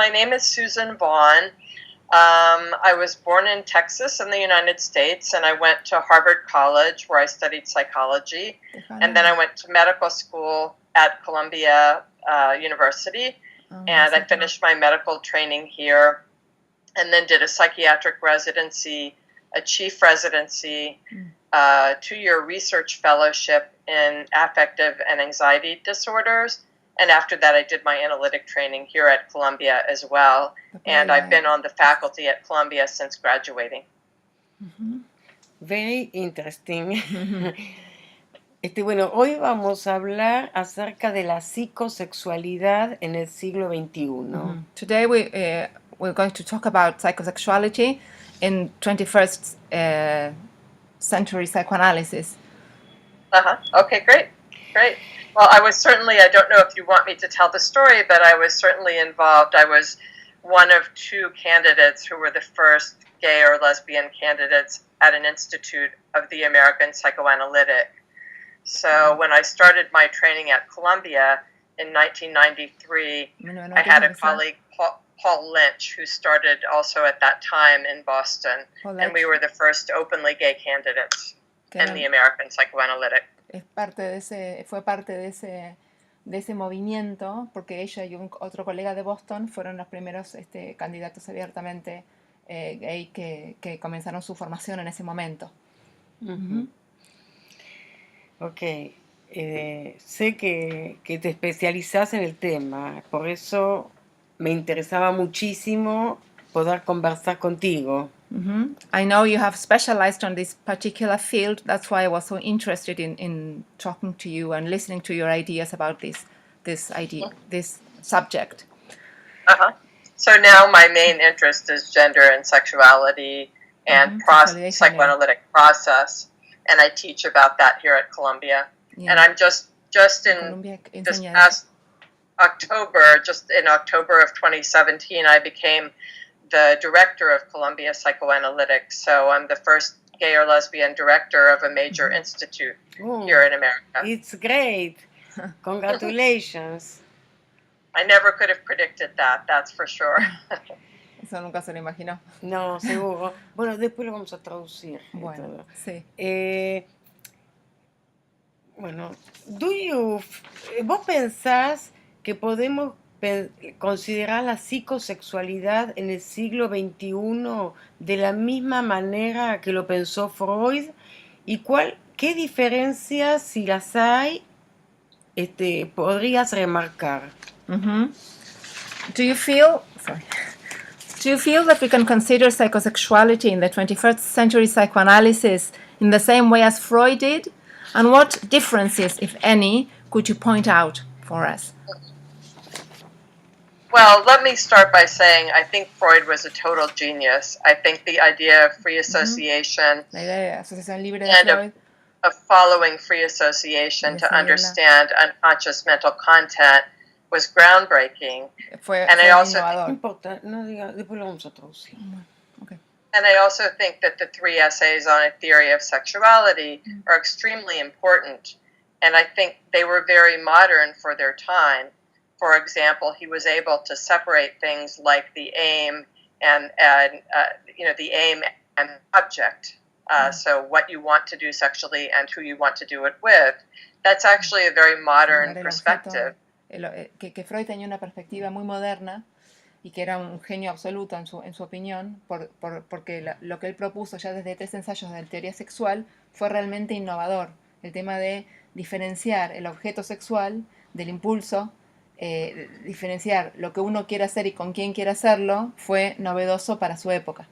my name is Susan Vaughan. I was born in Texas in the United States, and I went to Harvard College where I studied psychology. And then I went to medical school at Columbia University, and I finished my medical training here, and then did a psychiatric residency, a chief residency, 2-year research fellowship in affective and anxiety disorders. And after that, I did my analytic training here at Columbia as well. And I've been on the faculty at Columbia since graduating. Very interesting. Bueno, hoy vamos a hablar acerca de la psicosexualidad en el siglo XXI. Today we're going to talk about psychosexuality in 21st century psychoanalysis. Okay, great. Well, I don't know if you want me to tell the story, but I was certainly involved. I was one of 2 candidates who were the first gay or lesbian candidates at an institute of the American Psychoanalytic. So when I started my training at Columbia in 1993, I had a colleague, Paul Lynch, who started also at that time in Boston, and we were the first openly gay candidates in the American Psychoanalytic. Fue parte de ese movimiento, porque ella y otro colega de Boston fueron los primeros candidatos abiertamente gay que comenzaron su formación en ese momento. Ok, sé que te especializás en el tema, por eso me interesaba muchísimo poder conversar contigo. I know you have specialized on this particular field. That's why I was so interested in talking to you and listening to your ideas about this subject. So now my main interest is gender and sexuality and psychoanalytic process, and I teach about that here at Columbia. And I'm just in this past October, in October of 2017, I became the director of Columbia Psychoanalytic. So I'm the first gay or lesbian director of a major institute here in America. It's great. Congratulations. I never could have predicted that, that's for sure. Eso nunca se lo imaginó. No, seguro. Bueno, después lo vamos a traducir. Bueno, sí. Bueno, ¿vos pensás que podemos considerar la psicosexualidad en el siglo XXI de la misma manera que lo pensó Freud? ¿Y qué diferencias, si las hay, podrías remarcar? Do you feel that we can consider psychosexuality in the 21st century psychoanalysis in the same way as Freud did? And what differences, if any, could you point out for us? Well, let me start by saying I think Freud was a total genius. I think the idea of free association and of following free association to understand unconscious mental content was groundbreaking. And I also think that the 3 essays on a theory of sexuality are extremely important. And I think they were very modern for their time. For example, he was able to separate things like the aim and the aim and object. So what you want to do sexually and who you want to do it with. That's actually a very modern perspective. Que Freud tenía una perspectiva muy moderna y que era un genio absoluto en su opinión, porque lo que él propuso ya desde 3 ensayos de teoría sexual fue realmente innovador. El tema de diferenciar el objeto sexual del impulso, diferenciar lo que uno quiere hacer y con quién quiere hacerlo, fue novedoso para su época.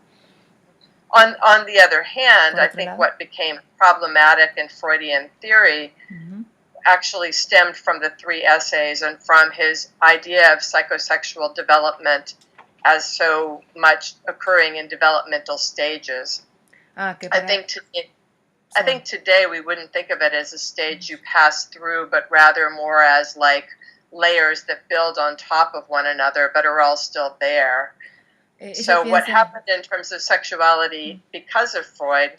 On the other hand, I think what became problematic in Freudian theory actually stemmed from the 3 essays and from his idea of psychosexual development as so much occurring in developmental stages. I think today we wouldn't think of it as a stage you pass through, but rather more as like layers that build on top of one another, but are all still there. So what happened in terms of sexuality because of Freud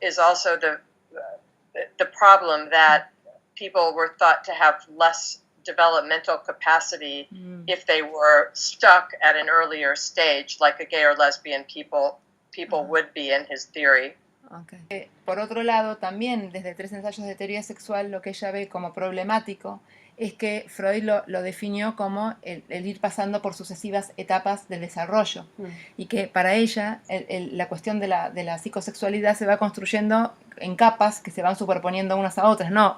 is also the problem that people were thought to have less developmental capacity if they were stuck at an earlier stage, like a gay or lesbian people would be in his theory. Okay. Por otro lado, también desde 3 ensayos de teoría sexual, lo que ella ve como problemático es que Freud lo definió como el ir pasando por sucesivas etapas del desarrollo, y que para ella la cuestión de la psicosexualidad se va construyendo en capas que se van superponiendo unas a otras, no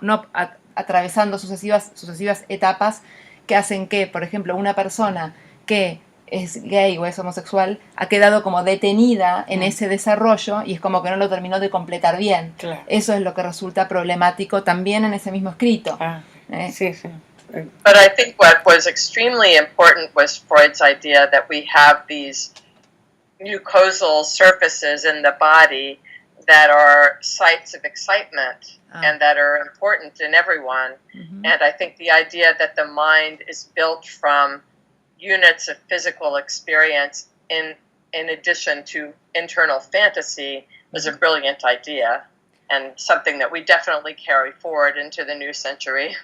atravesando sucesivas etapas que hacen que, por ejemplo, una persona que es gay o es homosexual ha quedado como detenida en ese desarrollo y es como que no lo terminó de completar bien. Claro. Eso es lo que resulta problemático también en ese mismo escrito. Sí. But I think what was extremely important was Freud's idea that we have these mucosal surfaces in the body that are sites of excitement and that are important in everyone. And I think the idea that the mind is built from units of physical experience in addition to internal fantasy was a brilliant idea and something that we definitely carry forward into the new century.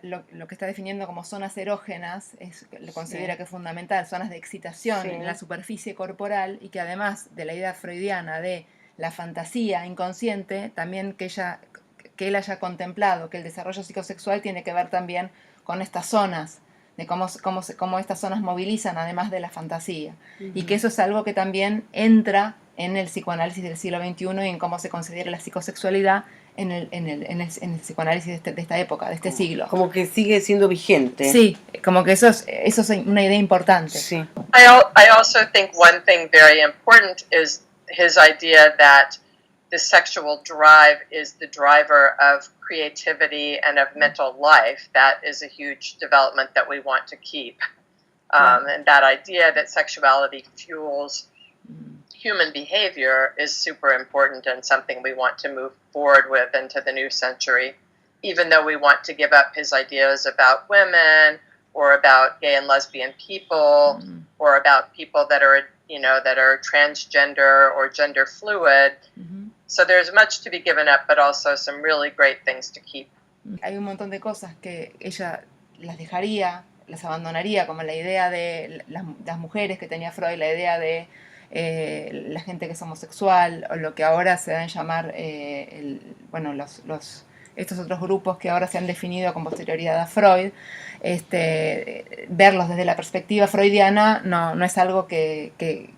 Lo que está definiendo como zonas erógenas lo considera que es fundamental, zonas de excitación en la superficie corporal, y que además de la idea freudiana de la fantasía inconsciente, también que él haya contemplado que el desarrollo psicosexual tiene que ver también con estas zonas, de cómo estas zonas movilizan además de la fantasía, y que eso es algo que también entra en el psicoanálisis del siglo XXI y en cómo se considera la psicosexualidad en el psicoanálisis de esta época, de este siglo. Como que sigue siendo vigente. Sí, como que eso es una idea importante. Sí. I also think one thing very important is his idea that the sexual drive is the driver of creativity and of mental life. That is a huge development that we want to keep. And that idea that sexuality fuels human behavior is super important and something we want to move forward with into the new century, even though we want to give up his ideas about women or about gay and lesbian people or about people that are transgender or gender fluid. So there's much to be given up, but also some really great things to keep. Hay un montón de cosas que ella las dejaría, las abandonaría, como la idea de las mujeres que tenía Freud, la idea de la gente que es homosexual, o lo que ahora se deben llamar estos otros grupos que ahora se han definido con posterioridad a Freud. Verlos desde la perspectiva freudiana no es algo que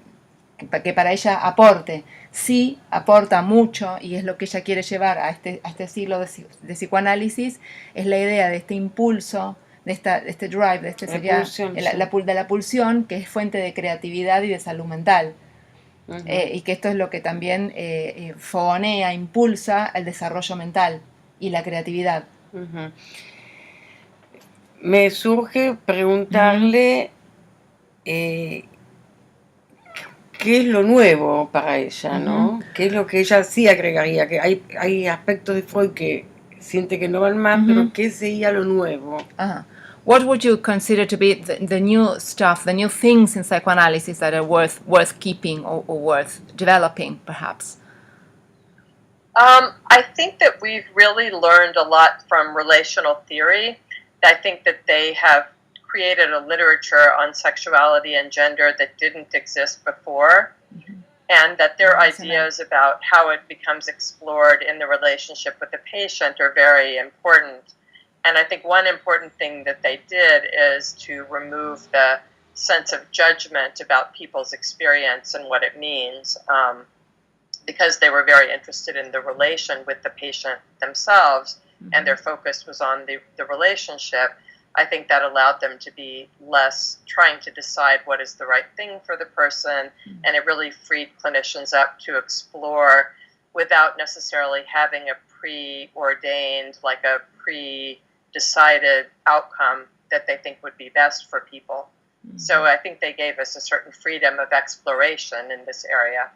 para ella aporte. Sí aporta mucho, y es lo que ella quiere llevar a este siglo de psicoanálisis, es la idea de este impulso, de este drive, de la pulsión, que es fuente de creatividad y de salud mental. Y que esto es lo que también fogonea, impulsa el desarrollo mental y la creatividad. Me surge preguntarle qué es lo nuevo para ella, ¿no? ¿Qué es lo que ella sí agregaría? Que hay aspectos de Freud que siente que no van más, pero ¿qué sería lo nuevo? What would you consider to be the new stuff, the new things in psychoanalysis that are worth keeping or worth developing, perhaps? I think that we've really learned a lot from relational theory. I think that they have created a literature on sexuality and gender that didn't exist before, and that their ideas about how it becomes explored in the relationship with the patient are very important. And I think one important thing that they did is to remove the sense of judgment about people's experience and what it means, because they were very interested in the relation with the patient themselves, and their focus was on the relationship. I think that allowed them to be less trying to decide what is the right thing for the person, and it really freed clinicians up to explore without necessarily having a preordained, like a pre-decided outcome that they think would be best for people. So I think they gave us a certain freedom of exploration in this area.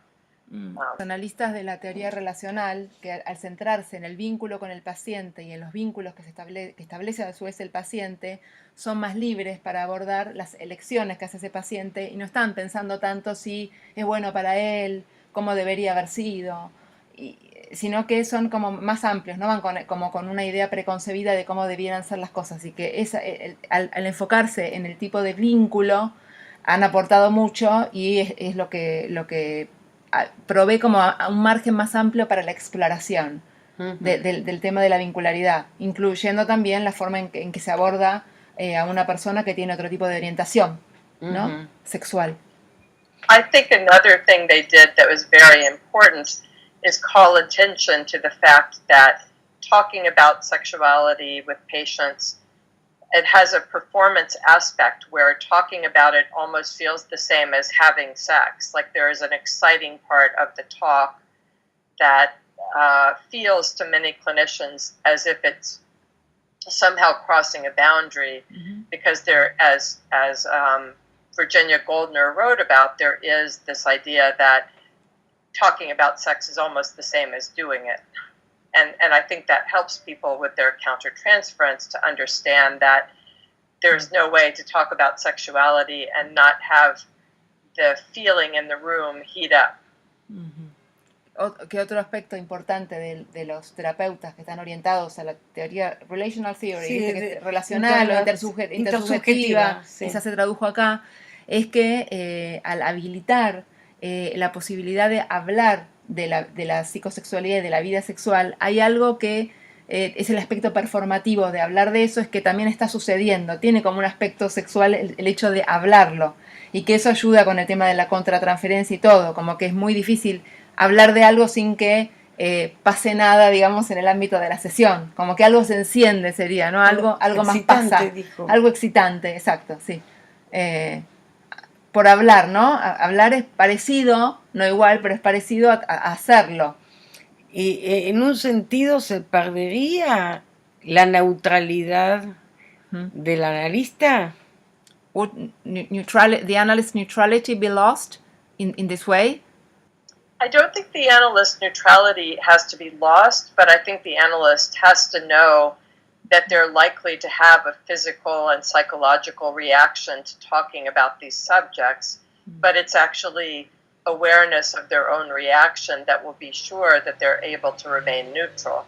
Los analistas de la teoría relacional, que al centrarse en el vínculo con el paciente y en los vínculos que establece a su vez el paciente, son más libres para abordar las elecciones que hace ese paciente y no están pensando tanto si es bueno para él, cómo debería haber sido. sino que son como más amplios, no van como con una idea preconcebida de cómo debieran ser las cosas, y que al enfocarse en el tipo de vínculo han aportado mucho, y es lo que provee como a un margen más amplio para la exploración del tema de la vincularidad, incluyendo también la forma en que se aborda a una persona que tiene otro tipo de orientación, ¿no? Sexual. I think another thing they did that was very important is call attention to the fact that talking about sexuality with patients, it has a performance aspect where talking about it almost feels the same as having sex. Like there is an exciting part of the talk that feels to many clinicians as if it's somehow crossing a boundary, because there, as Virginia Goldner wrote about, there is this idea that talking about sex is almost the same as doing it. And I think that helps people with their countertransference to understand that there's no way to talk about sexuality and not have the feeling in the room heat up. ¿Qué otro aspecto importante de los terapeutas que están orientados a la teoría relational theory, sí, que relacional o intersubjetiva, sí. quizás se tradujo acá, es que al habilitar la posibilidad de hablar de la psicosexualidad y de la vida sexual, hay algo que es el aspecto performativo de hablar de eso, es que también está sucediendo, tiene como un aspecto sexual el hecho de hablarlo, y que eso ayuda con el tema de la contratransferencia y todo, como que es muy difícil hablar de algo sin que pase nada, digamos, en el ámbito de la sesión, como que algo se enciende sería, ¿no? Algo más pasa, dijo. Algo excitante, exacto, sí. Por hablar, ¿no? Hablar es parecido, no igual, pero es parecido a hacerlo. Y en un sentido se perdería la neutralidad del analista. Would the analyst's neutrality be lost in this way? I don't think the analyst's neutrality has to be lost, but I think the analyst has to know that they're likely to have a physical and psychological reaction to talking about these subjects, but it's actually awareness of their own reaction that will be sure that they're able to remain neutral.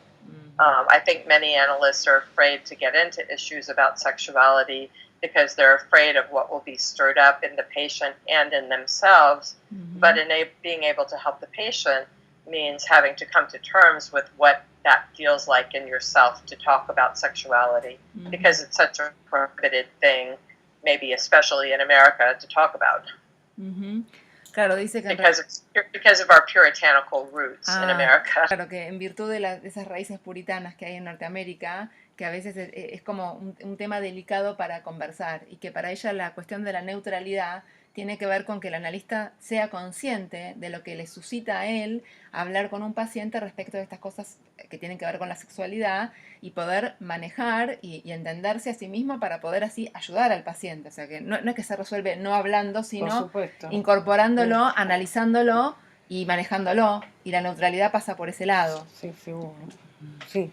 I think many analysts are afraid to get into issues about sexuality because they're afraid of what will be stirred up in the patient and in themselves. But being able to help the patient means having to come to terms with what that feels like in yourself to talk about sexuality, because it's such a prohibited thing, maybe especially in America, to talk about. Claro, dice que because of our puritanical roots in America. Claro, que en virtud de esas raíces puritanas que hay en Norteamérica, que a veces es como un tema delicado para conversar, y que para ella la cuestión de la neutralidad tiene que ver con que el analista sea consciente de lo que le suscita a él hablar con un paciente respecto de estas cosas que tienen que ver con la sexualidad, y poder manejar y entenderse a sí mismo para poder así ayudar al paciente. O sea, que no es que se resuelve no hablando, sino incorporándolo, analizándolo y manejándolo, y la neutralidad pasa por ese lado. Sí, seguro. Sí.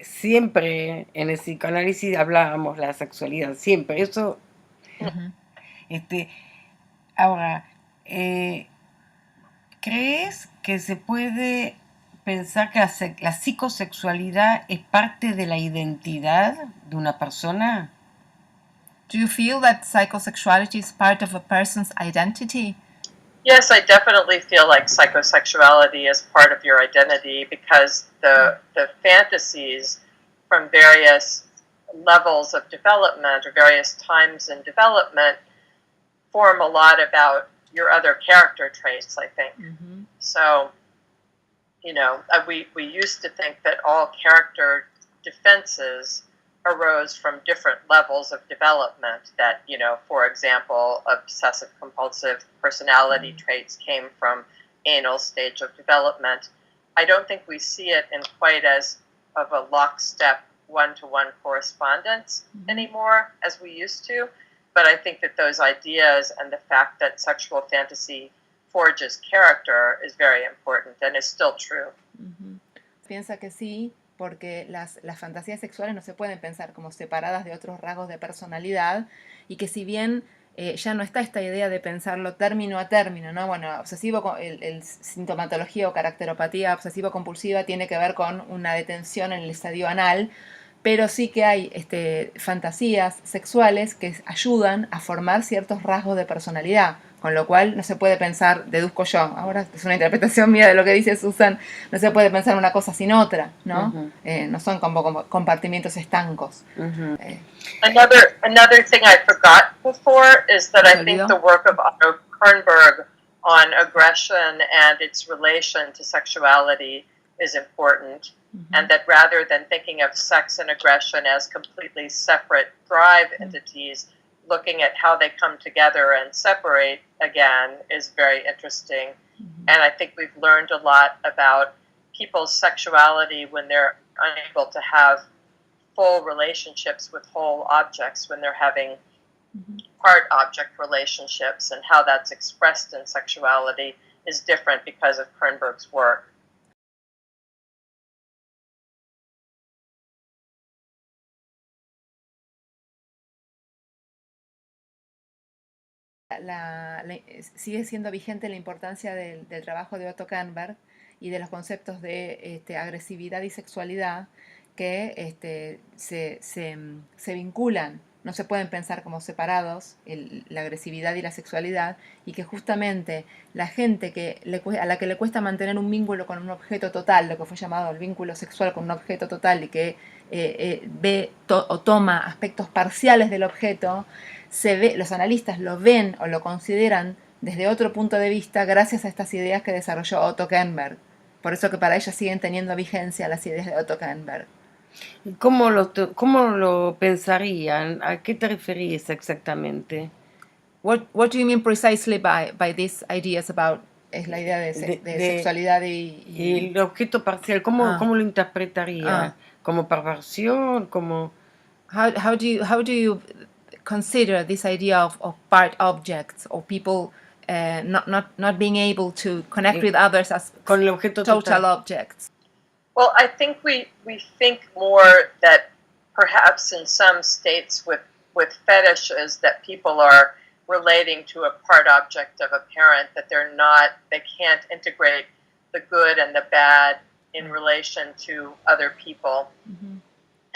Siempre en el psicoanálisis hablábamos de la sexualidad, siempre. Eso. Ahora, ¿crees que se puede pensar que la psicosexualidad es parte de la identidad de una persona? Do you feel that psychosexuality is part of a person's identity? Yes, I definitely feel like psychosexuality is part of your identity, because the fantasies from various levels of development or various times in development form a lot about your other character traits, I think. So, we used to think that all character defenses arose from different levels of development, that, for example, obsessive compulsive personality traits came from anal stage of development. I don't think we see it in quite as of a lockstep one-to-one correspondence anymore as we used to, but I think that those ideas and the fact that sexual fantasy forges character is very important and is still true. Piensa que sí, porque las fantasías sexuales no se pueden pensar como separadas de otros rasgos de personalidad, y que si bien ya no está esta idea de pensarlo término a término, ¿no? Bueno, el sintomatología o caracteropatía obsesivo-compulsiva tiene que ver con una detención en el estadio anal, pero sí que hay fantasías sexuales que ayudan a formar ciertos rasgos de personalidad, con lo cual no se puede pensar, deduzco yo, ahora es una interpretación mía de lo que dice Susan, no se puede pensar una cosa sin otra, ¿no? No son como compartimientos estancos. Another thing I forgot before is that I think the work of Otto Kernberg on aggression and its relation to sexuality is important, and that rather than thinking of sex and aggression as completely separate drive entities, looking at how they come together and separate again is very interesting. And I think we've learned a lot about people's sexuality when they're unable to have full relationships with whole objects, when they're having part object relationships, and how that's expressed in sexuality is different because of Kernberg's work. Sigue siendo vigente la importancia del trabajo de Otto Kernberg y de los conceptos de agresividad y sexualidad que se vinculan, no se pueden pensar como separados, la agresividad y la sexualidad, y que justamente la gente a la que le cuesta mantener un vínculo con un objeto total, lo que fue llamado el vínculo sexual con un objeto total, y que ve o toma aspectos parciales del objeto, los analistas lo ven o lo consideran desde otro punto de vista gracias a estas ideas que desarrolló Otto Kernberg. Por eso que para ellas siguen teniendo vigencia las ideas de Otto Kernberg. ¿Cómo lo pensarían? ¿A qué te referís exactamente? What do you mean precisely by these ideas about es la idea de sexualidad y el objeto parcial? ¿Cómo lo interpretaría? ¿Como perversión? ¿Como how do you consider this idea of part objects or people not being able to connect with others as con el objeto total objects? Well, I think we think more that perhaps in some states with fetishes that people are relating to a part object of a parent, that they can't integrate the good and the bad in relation to other people.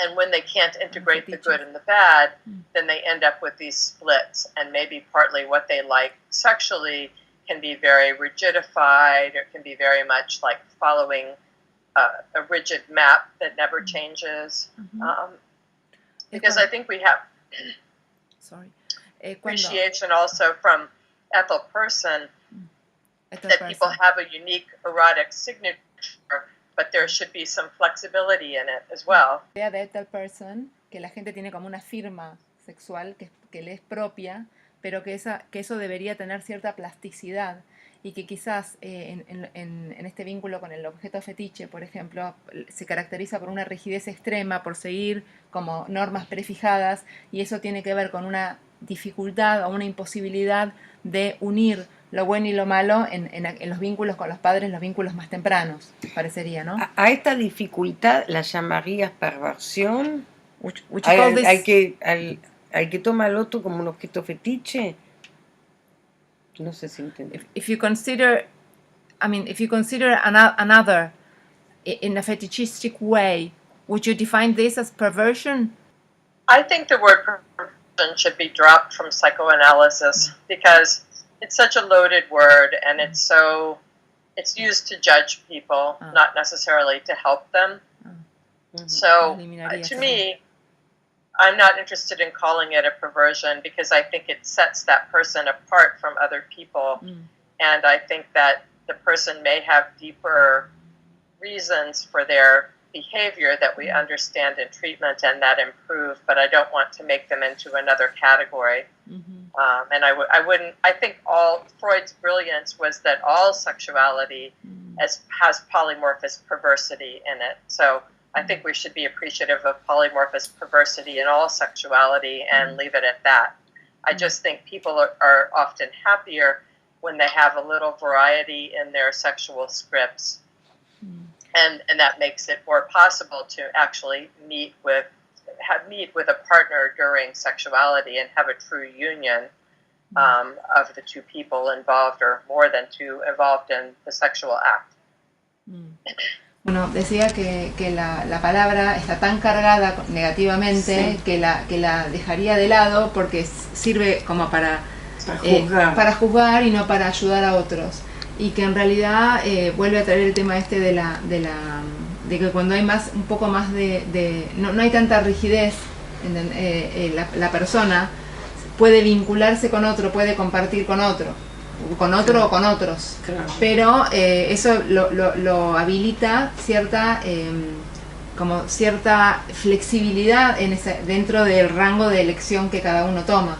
And when they can't integrate the good and the bad, then they end up with these splits, and maybe partly what they like sexually can be very rigidified, or can be very much like following a rigid map that never changes. Because I think we have appreciation also from Ethel Person that people have a unique erotic signature, but there should be some flexibility in it as well. La idea de Ethel Person, que la gente tiene como una firma sexual que le es propia, pero que eso debería tener cierta plasticidad, y que quizás en este vínculo con el objeto fetiche, por ejemplo, se caracteriza por una rigidez extrema, por seguir como normas prefijadas, y eso tiene que ver con una dificultad o una imposibilidad de unir lo bueno y lo malo en los vínculos con los padres, los vínculos más tempranos, parecería, ¿no? A esta dificultad la llamarías perversión. Al que toma al otro como un objeto fetiche. No sé si entiendo. If you consider another in a fetishistic way, would you define this as perversion? I think the word perversion should be dropped from psychoanalysis because it's such a loaded word, and it's used to judge people, not necessarily to help them. So to me, I'm not interested in calling it a perversion because I think it sets that person apart from other people. And I think that the person may have deeper reasons for their behavior that we understand in treatment and that improve, but I don't want to make them into another category. And I think all Freud's brilliance was that all sexuality has polymorphous perversity in it. So I think we should be appreciative of polymorphous perversity in all sexuality and leave it at that. I just think people are often happier when they have a little variety in their sexual scripts. And that makes it more possible to actually meet with a partner during sexuality and have a true union. of the two people involved, or more than two involved in the sexual act. Bueno, decía que la palabra está tan cargada negativamente, sí, que la dejaría de lado porque sirve como para juzgar y no para ayudar a otros. Y que en realidad vuelve a traer el tema este de que cuando hay un poco más no hay tanta rigidez, la persona puede vincularse con otro, puede compartir con otro claro, o con otros, claro, pero eso lo habilita cierta flexibilidad dentro del rango de elección que cada uno toma.